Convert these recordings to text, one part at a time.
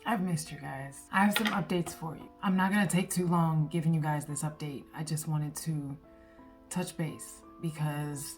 I've missed you guys. I have some updates for you. I'm not gonna take too long giving you guys this update. I just wanted to touch base because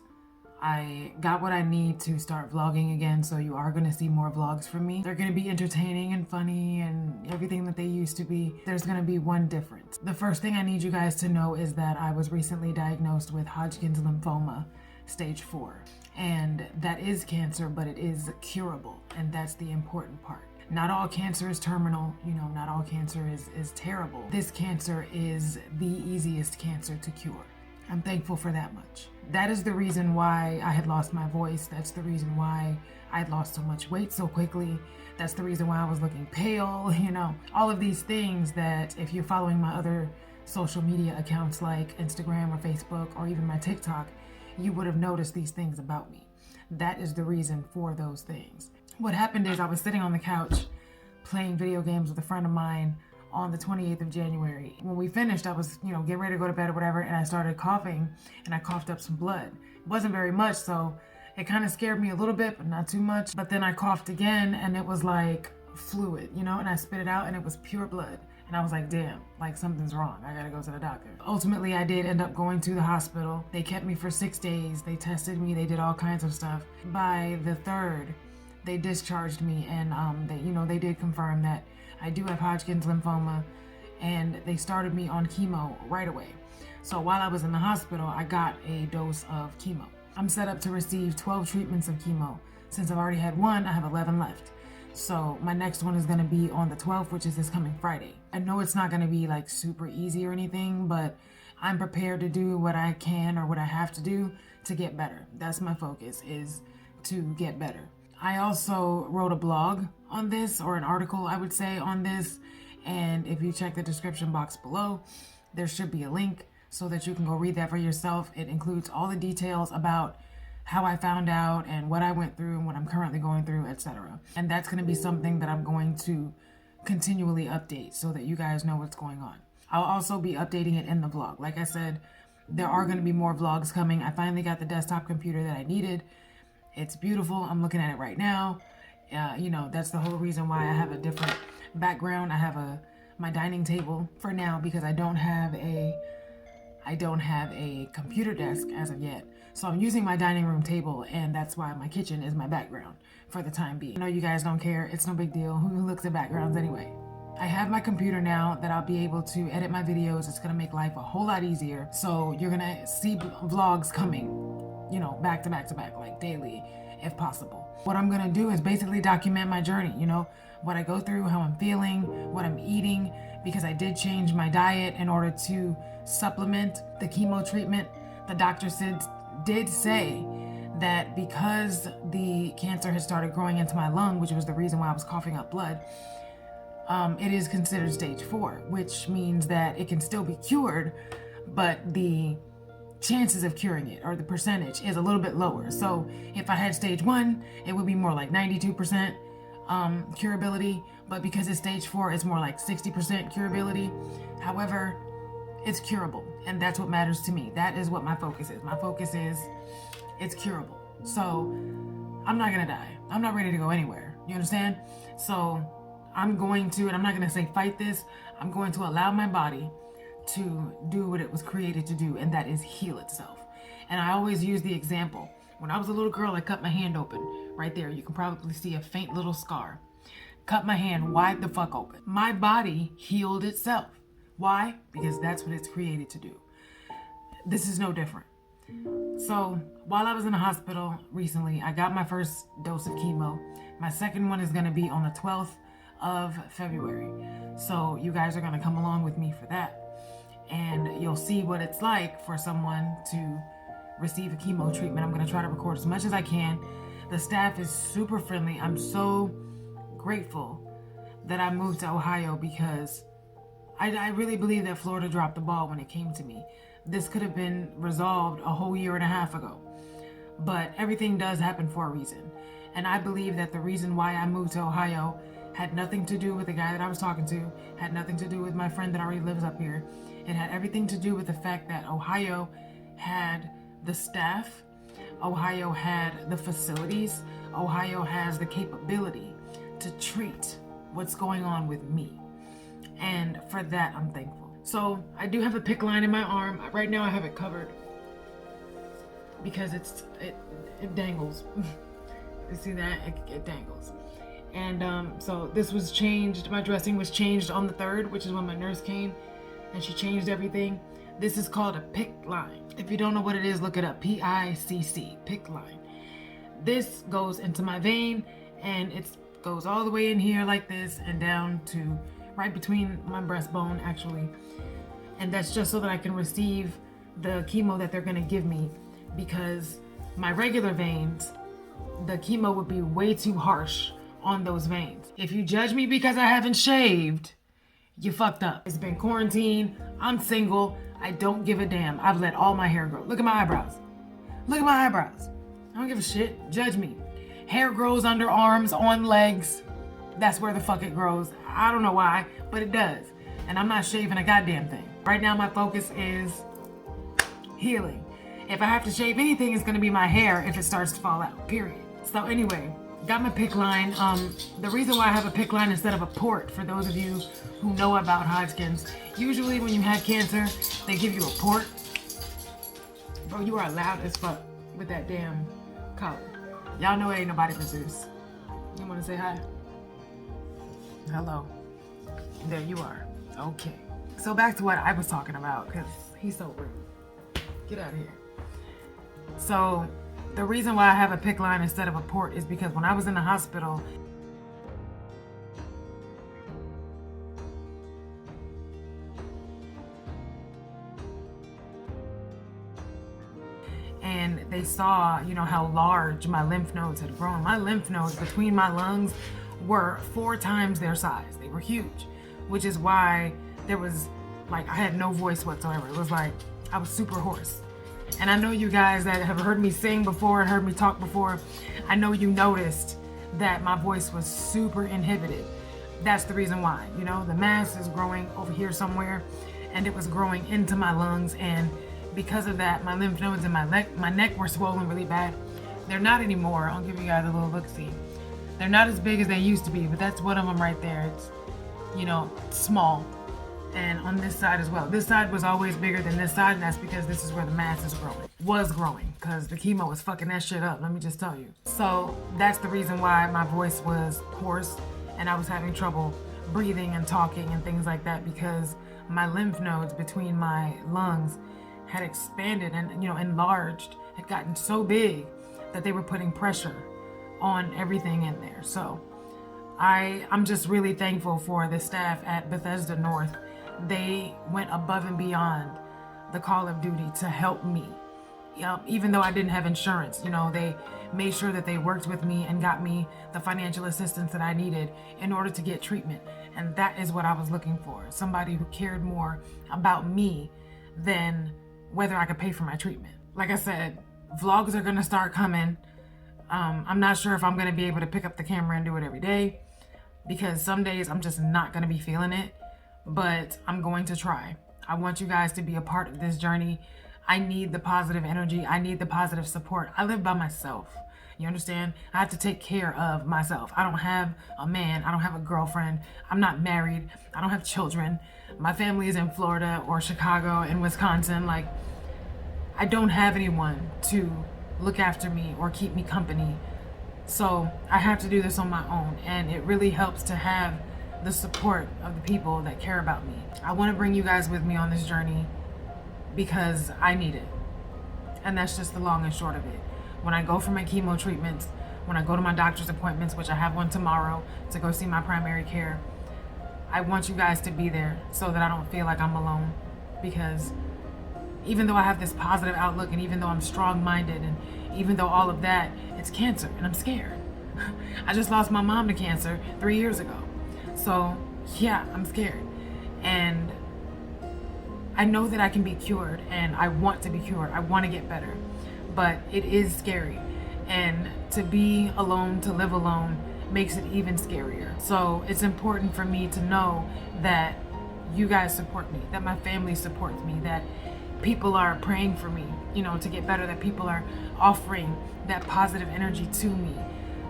I got what I need to start vlogging again, so you are gonna see more vlogs from me. They're gonna be entertaining and funny and everything that they used to be. There's gonna be one difference. The first thing I need you guys to know is that I was recently diagnosed with Hodgkins Lymphoma, stage 4. And that is cancer, but it is curable, and that's the important part. Not all cancer is terminal, not all cancer is terrible. This cancer is the easiest cancer to cure. I'm thankful for that much. That is the reason why I had lost my voice. That's the reason why I had lost so much weight so quickly. That's the reason why I was looking pale, all of these things that if you're following my other social media accounts like Instagram or Facebook or even my TikTok, you would have noticed these things about me. That is the reason for those things. What happened is I was sitting on the couch playing video games with a friend of mine on the 28th of January. When we finished, I was, getting ready to go to bed or whatever, and I started coughing, and I coughed up some blood. It wasn't very much, so it kind of scared me a little bit, but not too much. But then I coughed again, and it was like fluid, and I spit it out, and it was pure blood. And I was like, damn, like something's wrong. I gotta go to the doctor. Ultimately, I did end up going to the hospital. They kept me for 6 days. They tested me. They did all kinds of stuff. By the 3rd, they discharged me, and they did confirm that I do have Hodgkin's lymphoma, and they started me on chemo right away. So while I was in the hospital, I got a dose of chemo. I'm set up to receive 12 treatments of chemo. Since I've already had one, I have 11 left. So my next one is gonna be on the 12th, which is this coming Friday. I know it's not gonna be like super easy or anything, but I'm prepared to do what I can or what I have to do to get better. That's my focus, is to get better. I also wrote a blog on this, or an article I would say on this, and if you check the description box below, there should be a link so that you can go read that for yourself. It includes all the details about how I found out and what I went through and what I'm currently going through, etc. And that's going to be something that I'm going to continually update so that you guys know what's going on. I'll also be updating it in the vlog. Like I said, there are going to be more vlogs coming. I finally got the desktop computer that I needed. It's beautiful. I'm looking at it right now. That's the whole reason why I have a different background. I have my dining table for now because I don't have a computer desk as of yet. So I'm using my dining room table, and that's why my kitchen is my background for the time being. I know you guys don't care. It's no big deal. Who looks at backgrounds anyway? I have my computer now that I'll be able to edit my videos. It's gonna make life a whole lot easier. So you're gonna see vlogs coming, back to back to back, like daily, if possible. What I'm gonna do is basically document my journey, what I go through, how I'm feeling, what I'm eating, because I did change my diet in order to supplement the chemo treatment. The doctor did say that because the cancer had started growing into my lung, which was the reason why I was coughing up blood, it is considered stage 4, which means that it can still be cured, but the chances of curing it, or the percentage, is a little bit lower. So if I had stage 1, it would be more like 92% curability, but because it's stage 4, it's more like 60% curability. However, it's curable, and that's what matters to me. That is what my focus is. My focus is it's curable. So I'm not gonna die. I'm not ready to go anywhere. You understand? So I'm going to, and I'm not gonna say fight this, I'm going to allow my body to do what it was created to do, and that is heal itself. And I always use the example. When I was a little girl, I cut my hand open. Right there, you can probably see a faint little scar. Cut my hand wide the fuck open. My body healed itself. Why? Because that's what it's created to do. This is no different. So while I was in the hospital recently, I got my first dose of chemo. My second one is gonna be on the 12th of February. So you guys are gonna come along with me for that. And you'll see what it's like for someone to receive a chemo treatment. I'm gonna try to record as much as I can. The staff is super friendly. I'm so grateful that I moved to Ohio because I really believe that Florida dropped the ball when it came to me. This could have been resolved a whole year and a half ago. But everything does happen for a reason. And I believe that the reason why I moved to Ohio had nothing to do with the guy that I was talking to, had nothing to do with my friend that already lives up here. It had everything to do with the fact that Ohio had the staff, Ohio had the facilities, Ohio has the capability to treat what's going on with me. And for that, I'm thankful. So I do have a PICC line in my arm. Right now I have it covered because it dangles. You see that? It dangles. And so this was changed. My dressing was changed on the 3rd, which is when my nurse came and she changed everything. This is called a PICC line. If you don't know what it is, look it up. PICC, PICC line. This goes into my vein and it goes all the way in here like this and down to right between my breastbone actually. And that's just so that I can receive the chemo that they're gonna give me, because my regular veins, the chemo would be way too harsh on those veins. If you judge me because I haven't shaved, you fucked up. It's been quarantine, I'm single, I don't give a damn. I've let all my hair grow. Look at my eyebrows. Look at my eyebrows. I don't give a shit, judge me. Hair grows under arms, on legs. That's where the fuck it grows. I don't know why, but it does. And I'm not shaving a goddamn thing. Right now my focus is healing. If I have to shave anything, it's gonna be my hair if it starts to fall out, period. So anyway, got my PICC line. The reason why I have a PICC line instead of a port, for those of you who know about Hodgkins, usually when you have cancer, they give you a port. Bro, you are loud as fuck with that damn collar. Y'all know it ain't nobody but Zeus. You wanna say hi? Hello. There you are. Okay. So back to what I was talking about, because he's so rude. Get out of here. So the reason why I have a PICC line instead of a port is because when I was in the hospital, and they saw, you know, how large my lymph nodes had grown. My lymph nodes between my lungs were 4 times their size. They were huge, which is why there was, like, I had no voice whatsoever. It was like I was super hoarse. And I know you guys that have heard me sing before and heard me talk before, I know you noticed that my voice was super inhibited. That's the reason why. You know, the mass is growing over here somewhere and it was growing into my lungs, and because of that, my lymph nodes in my neck were swollen really bad. They're not anymore. I'll give you guys a little look-see. They're not as big as they used to be, but that's one of them right there. It's, you know, small. And on this side as well. This side was always bigger than this side, and that's because this is where the mass is growing. Was growing, because the chemo was fucking that shit up, let me just tell you. So that's the reason why my voice was hoarse and I was having trouble breathing and talking and things like that, because my lymph nodes between my lungs had expanded and, you know, enlarged, had gotten so big that they were putting pressure on everything in there. So I'm just really thankful for the staff at Bethesda North. They went above and beyond the call of duty to help me. Even though I didn't have insurance, you know, they made sure that they worked with me and got me the financial assistance that I needed in order to get treatment. And that is what I was looking for. Somebody who cared more about me than whether I could pay for my treatment. Like I said, vlogs are gonna start coming. I'm not sure if I'm gonna be able to pick up the camera and do it every day, because some days I'm just not gonna be feeling it, but I'm going to try. I want you guys to be a part of this journey. I need the positive energy. I need the positive support. I live by myself. You understand? I have to take care of myself. I don't have a man. I don't have a girlfriend. I'm not married. I don't have children. My family is in Florida or Chicago and Wisconsin. Like, I don't have anyone to look after me or keep me company. So I have to do this on my own. And it really helps to have the support of the people that care about me. I want to bring you guys with me on this journey because I need it. And that's just the long and short of it. When I go for my chemo treatments, when I go to my doctor's appointments, which I have one tomorrow to go see my primary care, I want you guys to be there so that I don't feel like I'm alone. Because even though I have this positive outlook, and even though I'm strong-minded, and even though all of that, it's cancer and I'm scared. I just lost my mom to cancer 3 years ago. So yeah, I'm scared. And I know that I can be cured, and I want to be cured. I want to get better, but it is scary. And to be alone, to live alone, makes it even scarier. So it's important for me to know that you guys support me, that my family supports me, that people are praying for me, you know, to get better, that people are offering that positive energy to me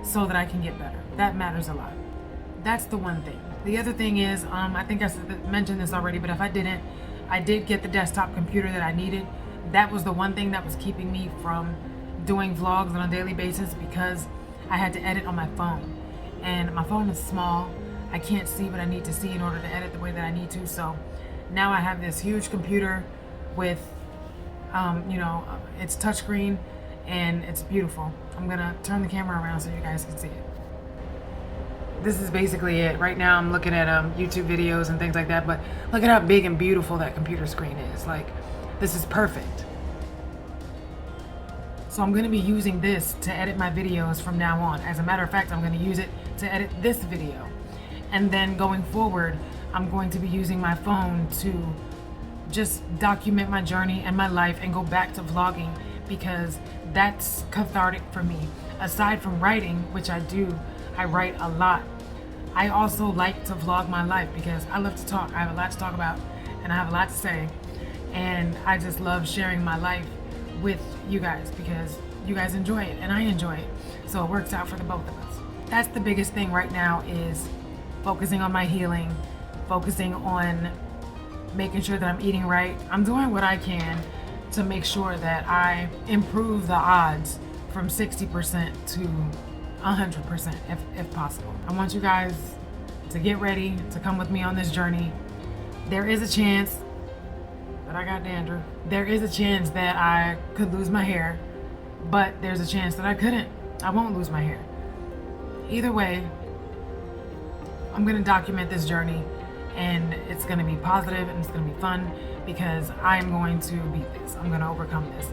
so that I can get better. That matters a lot. That's the one thing. The other thing is, I think I mentioned this already, but if I didn't, I did get the desktop computer that I needed. That was the one thing that was keeping me from doing vlogs on a daily basis, because I had to edit on my phone. And my phone is small. I can't see what I need to see in order to edit the way that I need to. So now I have this huge computer with, it's touchscreen and it's beautiful. I'm gonna turn the camera around so you guys can see it. This is basically it. Right now I'm looking at YouTube videos and things like that, but look at how big and beautiful that computer screen is. Like, this is perfect. So I'm gonna be using this to edit my videos from now on. As a matter of fact, I'm gonna use it to edit this video. And then going forward, I'm going to be using my phone to just document my journey and my life and go back to vlogging, because that's cathartic for me. Aside from writing, which I do, I write a lot. I also like to vlog my life because I love to talk. I have a lot to talk about and I have a lot to say. And I just love sharing my life with you guys because you guys enjoy it and I enjoy it. So it works out for the both of us. That's the biggest thing right now, is focusing on my healing, focusing on making sure that I'm eating right. I'm doing what I can to make sure that I improve the odds from 60% to 100% if possible. I want you guys to get ready to come with me on this journey. There is a chance that I got dandruff. There is a chance that I could lose my hair, but there's a chance that I couldn't. I won't lose my hair. Either way, I'm gonna document this journey, and it's gonna be positive and it's gonna be fun, because I am going to beat this. I'm gonna overcome this.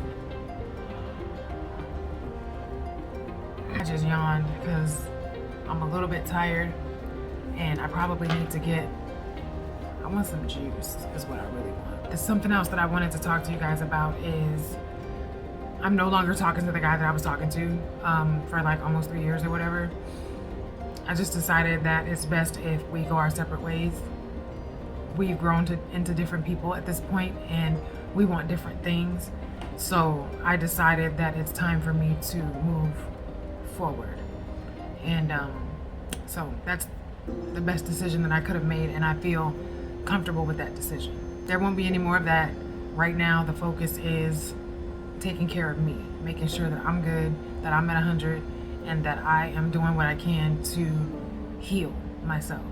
I just yawned because I'm a little bit tired and I probably need to I want some juice is what I really want. There's something else that I wanted to talk to you guys about is I'm no longer talking to the guy that I was talking to for like almost 3 years or whatever. I just decided that it's best if we go our separate ways. We've grown into different people at this point and we want different things. So I decided that it's time for me to move forward. And so that's the best decision that I could have made, and I feel comfortable with that decision. There won't be any more of that. Right now the focus is taking care of me, making sure that I'm good, that I'm at 100, and that I am doing what I can to heal myself.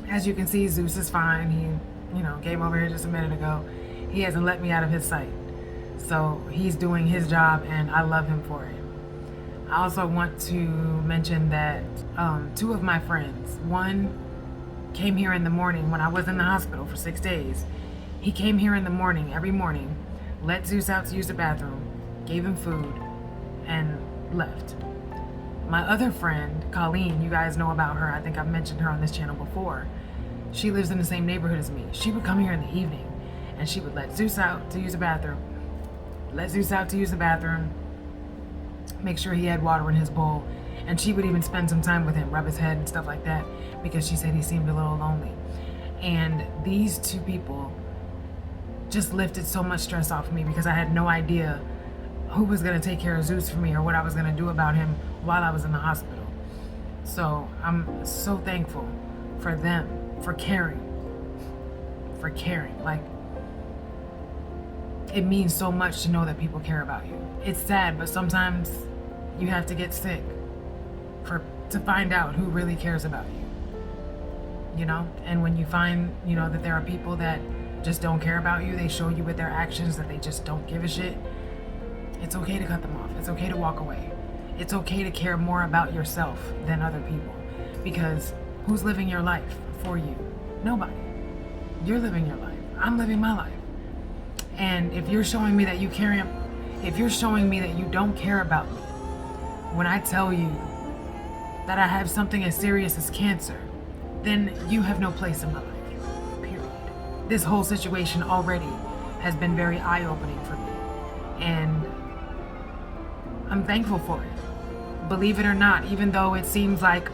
As you can see, Zeus is fine. He, came over here just a minute ago. He hasn't let me out of his sight. So he's doing his job and I love him for it. I also want to mention that 2 of my friends, one came here in the morning when I was in the hospital for 6 days. He came here in the morning, every morning, let Zeus out to use the bathroom, gave him food, and left. My other friend, Colleen, you guys know about her. I think I've mentioned her on this channel before. She lives in the same neighborhood as me. She would come here in the evening and she would let Zeus out to use the bathroom, make sure he had water in his bowl, and she would even spend some time with him, rub his head and stuff like that, because she said he seemed a little lonely. And these 2 people just lifted so much stress off of me, because I had no idea who was going to take care of Zeus for me or what I was going to do about him while I was in the hospital. So I'm so thankful for them, for caring. Like, it means so much to know that people care about you. It's sad, but sometimes you have to get sick to find out who really cares about you. And when you find, that there are people that just don't care about you, they show you with their actions that they just don't give a shit. It's okay to cut them off. It's okay to walk away. It's okay to care more about yourself than other people, because who's living your life for you? Nobody. You're living your life. I'm living my life. And if you're showing me that if you're showing me that you don't care about me, when I tell you that I have something as serious as cancer, then you have no place in my life, period. This whole situation already has been very eye-opening for me, and I'm thankful for it. Believe it or not, even though it seems like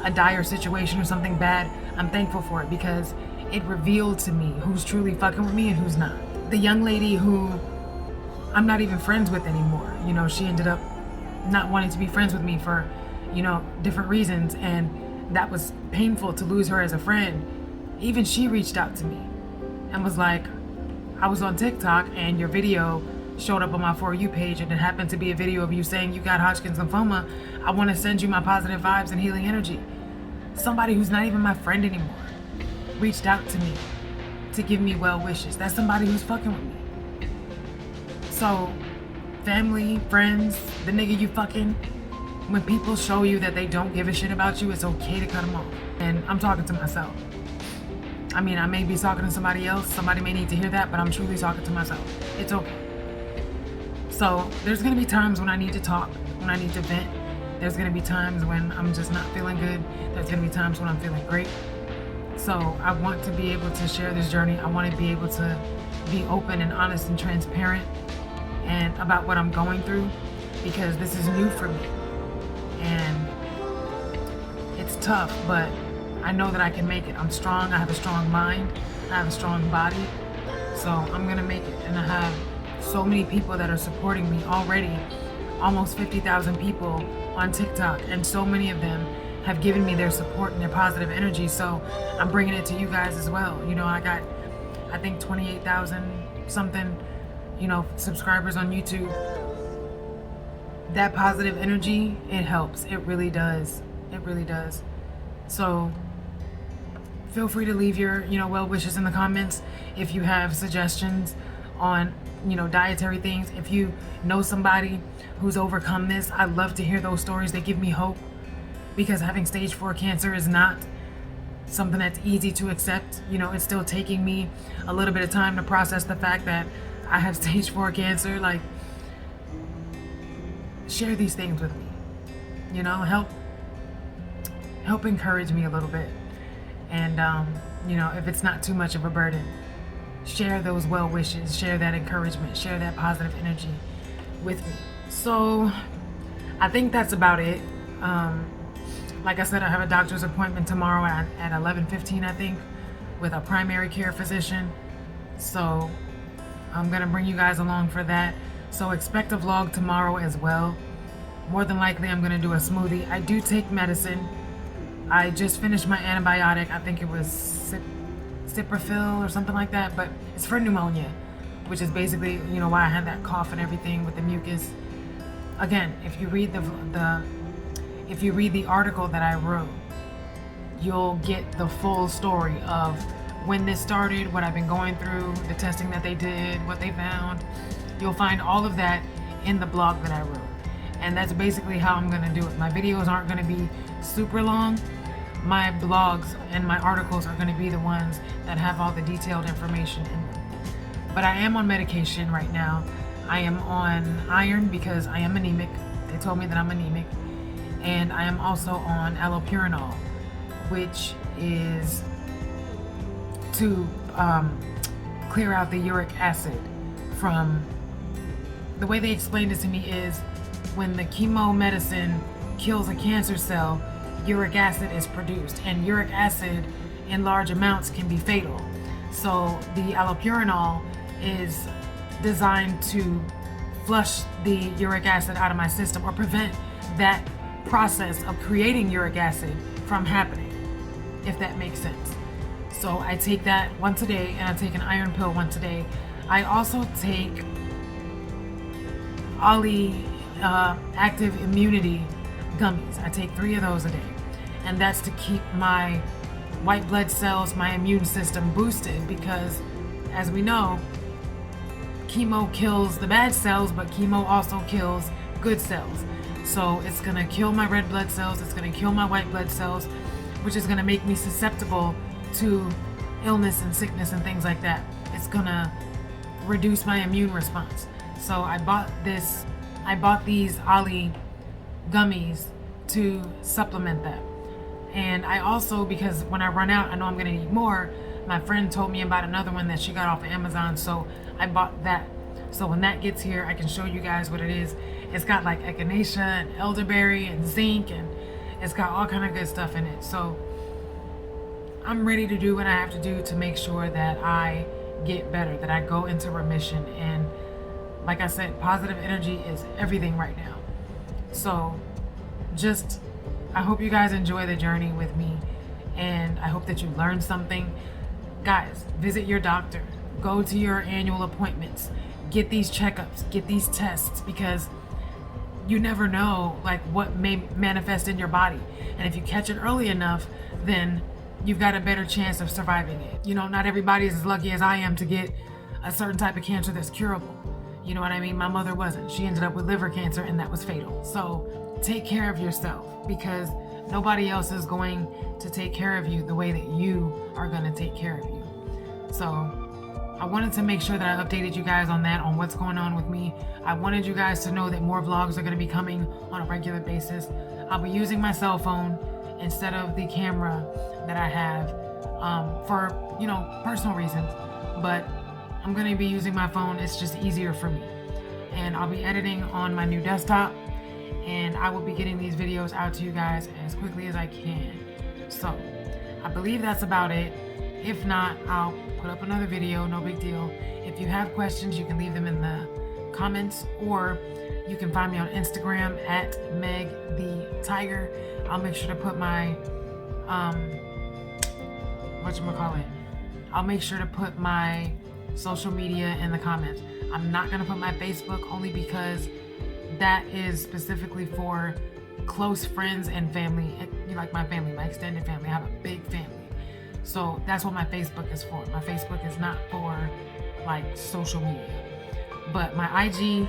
a dire situation or something bad, I'm thankful for it, because it revealed to me who's truly fucking with me and who's not. The young lady who I'm not even friends with anymore, she ended up not wanting to be friends with me for, different reasons. And that was painful to lose her as a friend, even she reached out to me and was like, I was on TikTok and your video showed up on my For You page, and it happened to be a video of you saying you got Hodgkins lymphoma. I want to send you my positive vibes and healing energy. Somebody who's not even my friend anymore reached out to me to give me well wishes. That's somebody who's fucking with me. So, family, friends, the nigga you fucking, when people show you that they don't give a shit about you, it's okay to cut them off. And I'm talking to myself. I mean, I may be talking to somebody else. Somebody may need to hear that, but I'm truly talking to myself. It's okay. So there's going to be times when I need to talk, when I need to vent. There's going to be times when I'm just not feeling good. There's going to be times when I'm feeling great. So I want to be able to share this journey. I want to be able to be open and honest and transparent and about what I'm going through, because this is new for me. And it's tough, but I know that I can make it. I'm strong. I have a strong mind. I have a strong body. So I'm going to make it. And I have so many people that are supporting me already. Almost 50,000 people on TikTok. And so many of them have given me their support and their positive energy. So I'm bringing it to you guys as well. You know, I got, I think 28,000 something, you know, subscribers on YouTube. That positive energy, it helps. It really does. It really does. So feel free to leave your, you know, well wishes in the comments. If you have suggestions on, you know, dietary things, if you know somebody who's overcome this, I love to hear those stories. They give me hope, because having stage 4 cancer is not something that's easy to accept. You know, it's still taking me a little bit of time to process the fact that I have stage 4 cancer. Like, share these things with me, you know, help encourage me a little bit. And, you know, if it's not too much of a burden, share those well wishes, share that encouragement, share that positive energy with me. So I think that's about it. Like I said, I have a doctor's appointment tomorrow at 11:15, I think, with a primary care physician. So I'm going to bring you guys along for that. So expect a vlog tomorrow as well. More than likely, I'm going to do a smoothie. I do take medicine. I just finished my antibiotic. I think it was Ciprofil or something like that, but it's for pneumonia, which is basically, you know, why I had that cough and everything with the mucus. Again, if you read the article that I wrote, you'll get the full story of when this started, what I've been going through, the testing that they did, what they found. You'll find all of that in the blog that I wrote. And that's basically how I'm going to do it. My videos aren't going to be super long. My blogs and my articles are going to be the ones that have all the detailed information in them. But I am on medication right now. I am on iron because I am anemic. They told me that I'm anemic. And I am also on allopurinol, which is to clear out the uric acid from, the way they explained this to me is when the chemo medicine kills a cancer cell, uric acid is produced, and uric acid in large amounts can be fatal. So the allopurinol is designed to flush the uric acid out of my system, or prevent that process of creating uric acid from happening, if that makes sense. So I take that once a day, and I take an iron pill once a day. I also take Ollie active immunity gummies. I take 3 of those a day, and that's to keep my white blood cells, my immune system boosted, because as we know, chemo kills the bad cells, but chemo also kills good cells. So it's gonna kill my red blood cells, it's gonna kill my white blood cells, which is gonna make me susceptible to illness and sickness and things like that. It's gonna reduce my immune response. So I bought these Ollie gummies to supplement that. And I also, because when I run out, I know I'm gonna need more. My friend told me about another one that she got off of Amazon, so I bought that. So when that gets here, I can show you guys what it is. It's got like echinacea and elderberry and zinc, and it's got all kind of good stuff in it. So I'm ready to do what I have to do to make sure that I get better, that I go into remission. And like I said, positive energy is everything right now. So just I hope you guys enjoy the journey with me, and I hope that you learned something. Guys, visit your doctor, go to your annual appointments, get these checkups, get these tests, because you never know like what may manifest in your body. And if you catch it early enough, then you've got a better chance of surviving it. You know, not everybody is as lucky as I am to get a certain type of cancer that's curable. You know what I mean? My mother wasn't. She ended up with liver cancer, and that was fatal. So take care of yourself, because nobody else is going to take care of you the way that you are going to take care of you. So I wanted to make sure that I updated you guys on that, on what's going on with me. I wanted you guys to know that more vlogs are going to be coming on a regular basis. I'll be using my cell phone instead of the camera that I have for, you know, personal reasons. But I'm going to be using my phone. It's just easier for me. And I'll be editing on my new desktop, and I will be getting these videos out to you guys as quickly as I can. So I believe that's about it. If not, I'll put up another video, no big deal. If you have questions, you can leave them in the comments, or you can find me on Instagram at MegTheeTiger. I'll make sure to put my, I'll make sure to put my social media in the comments. I'm not gonna put my Facebook, only because that is specifically for close friends and family, like my family, my extended family. I have a big family. So that's what my Facebook is for. My Facebook is not for like social media. But my IG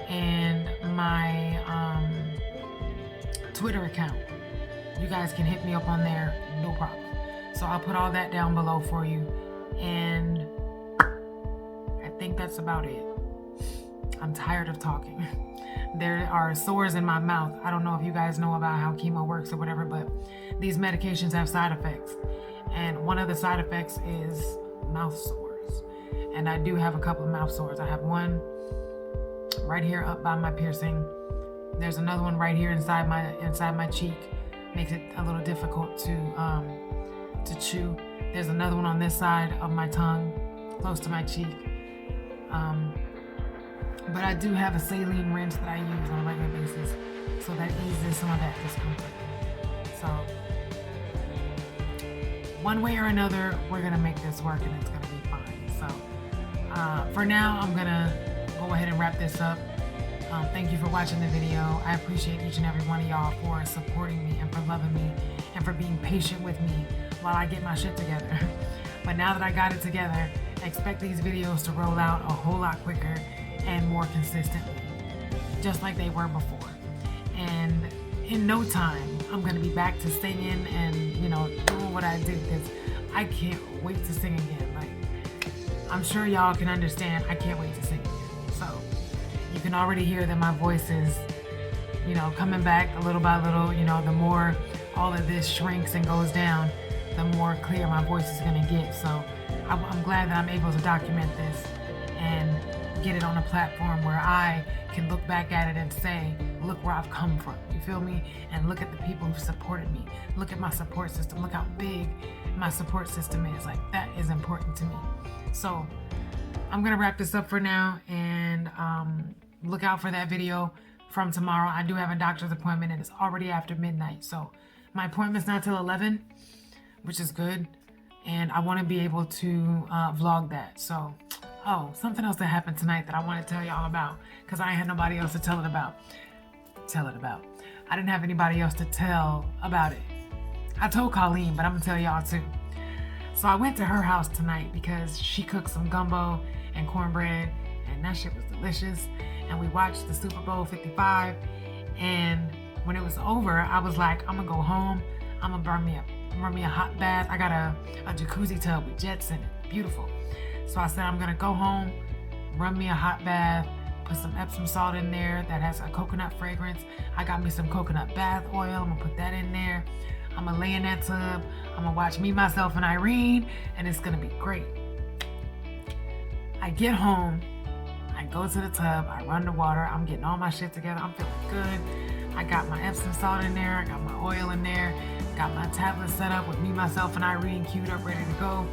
and my Twitter account, you guys can hit me up on there, no problem. So I'll put all that down below for you. And I think that's about it. I'm tired of talking. There are sores in my mouth. I don't know if you guys know about how chemo works or whatever, but these medications have side effects. And one of the side effects is mouth sores. And I do have a couple of mouth sores. I have one right here up by my piercing. There's another one right here inside my cheek. Makes it a little difficult to chew. There's another one on this side of my tongue, close to my cheek. But I do have a saline rinse that I use on a regular basis, so that eases some of that discomfort. So one way or another, we're gonna make this work, and it's gonna be fine. So for now, I'm gonna go ahead and wrap this up. Thank you for watching the video. I appreciate each and every one of y'all for supporting me and for loving me and for being patient with me while I get my shit together. But now that I got it together, expect these videos to roll out a whole lot quicker and more consistently, just like they were before. And in no time, I'm gonna be back to singing and, you know, doing what I do, because I can't wait to sing again. Like, I'm sure y'all can understand, I can't wait to sing again. So you can already hear that my voice is, you know, coming back a little by little. You know, the more all of this shrinks and goes down, the more clear my voice is gonna get. So I'm glad that I'm able to document this and get it on a platform where I can look back at it and say, look where I've come from. You feel me? And look at the people who supported me. Look at my support system. Look how big my support system is. Like, that is important to me. So I'm gonna wrap this up for now, and look out for that video from tomorrow. I do have a doctor's appointment, and it's already after midnight. So my appointment's not till 11, which is good. And I want to be able to vlog that. So, oh, something else that happened tonight that I want to tell y'all about, because I had nobody else to tell it about. I didn't have anybody else to tell about it. I told Colleen, but I'm gonna tell y'all too. So I went to her house tonight because she cooked some gumbo and cornbread, and that shit was delicious. And we watched the Super Bowl 55. And when it was over, I was like, I'm gonna go home. I'm gonna run me a hot bath. I got a jacuzzi tub with jets in it. Beautiful. So I said, I'm gonna go home, run me a hot bath, put some Epsom salt in there that has a coconut fragrance. I got me some coconut bath oil. I'm gonna put that in there. I'm gonna lay in that tub. I'm gonna watch Me, Myself, and Irene, and it's gonna be great. I get home, I go to the tub, I run the water, I'm getting all my shit together, I'm feeling good. I got my Epsom salt in there, I got my oil in there, got my tablet set up with Me, Myself, and Irene queued up, ready to go.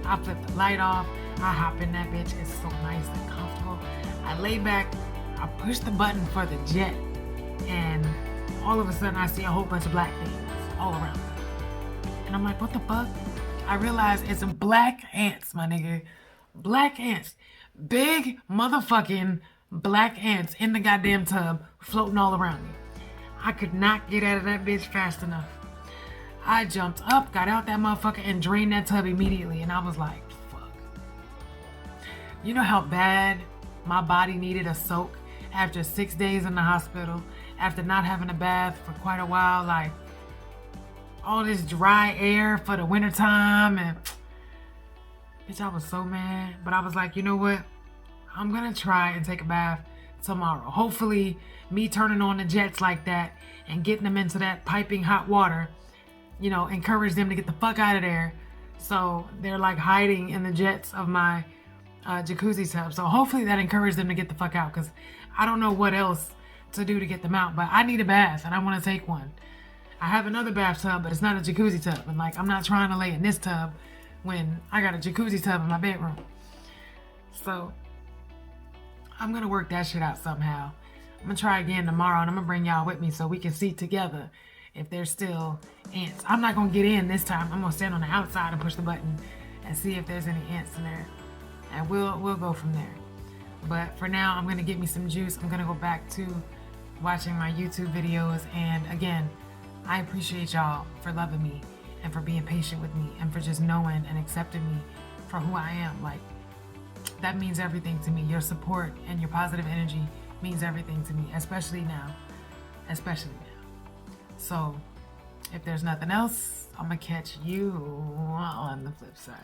I flip the light off, I hop in that bitch, it's so nice and comfortable. I lay back, I push the button for the jet, and all of a sudden I see a whole bunch of black things all around me. And I'm like, what the fuck? I realize it's black ants, my nigga. Black ants. Big motherfucking black ants in the goddamn tub floating all around me. I could not get out of that bitch fast enough. I jumped up, got out that motherfucker, and drained that tub immediately. And I was like, fuck. You know how bad my body needed a soak after 6 days in the hospital, after not having a bath for quite a while, like all this dry air for the wintertime, and bitch, I was so mad. But I was like, you know what? I'm gonna try and take a bath tomorrow. Hopefully me turning on the jets like that and getting them into that piping hot water, you know, encourage them to get the fuck out of there. So they're like hiding in the jets of my jacuzzi tub. So hopefully that encouraged them to get the fuck out, because I don't know what else to do to get them out, but I need a bath and I want to take one. I have another bathtub, but it's not a jacuzzi tub. And like, I'm not trying to lay in this tub when I got a jacuzzi tub in my bedroom. So I'm going to work that shit out somehow. I'm going to try again tomorrow, and I'm going to bring y'all with me so we can see together if there's still ants. I'm not going to get in this time. I'm going to stand on the outside and push the button and see if there's any ants in there. And we'll go from there. But for now, I'm going to get me some juice. I'm going to go back to watching my YouTube videos. And again, I appreciate y'all for loving me and for being patient with me and for just knowing and accepting me for who I am. Like, that means everything to me. Your support and your positive energy means everything to me, especially now. Especially now. So, if there's nothing else, I'm gonna catch you on the flip side.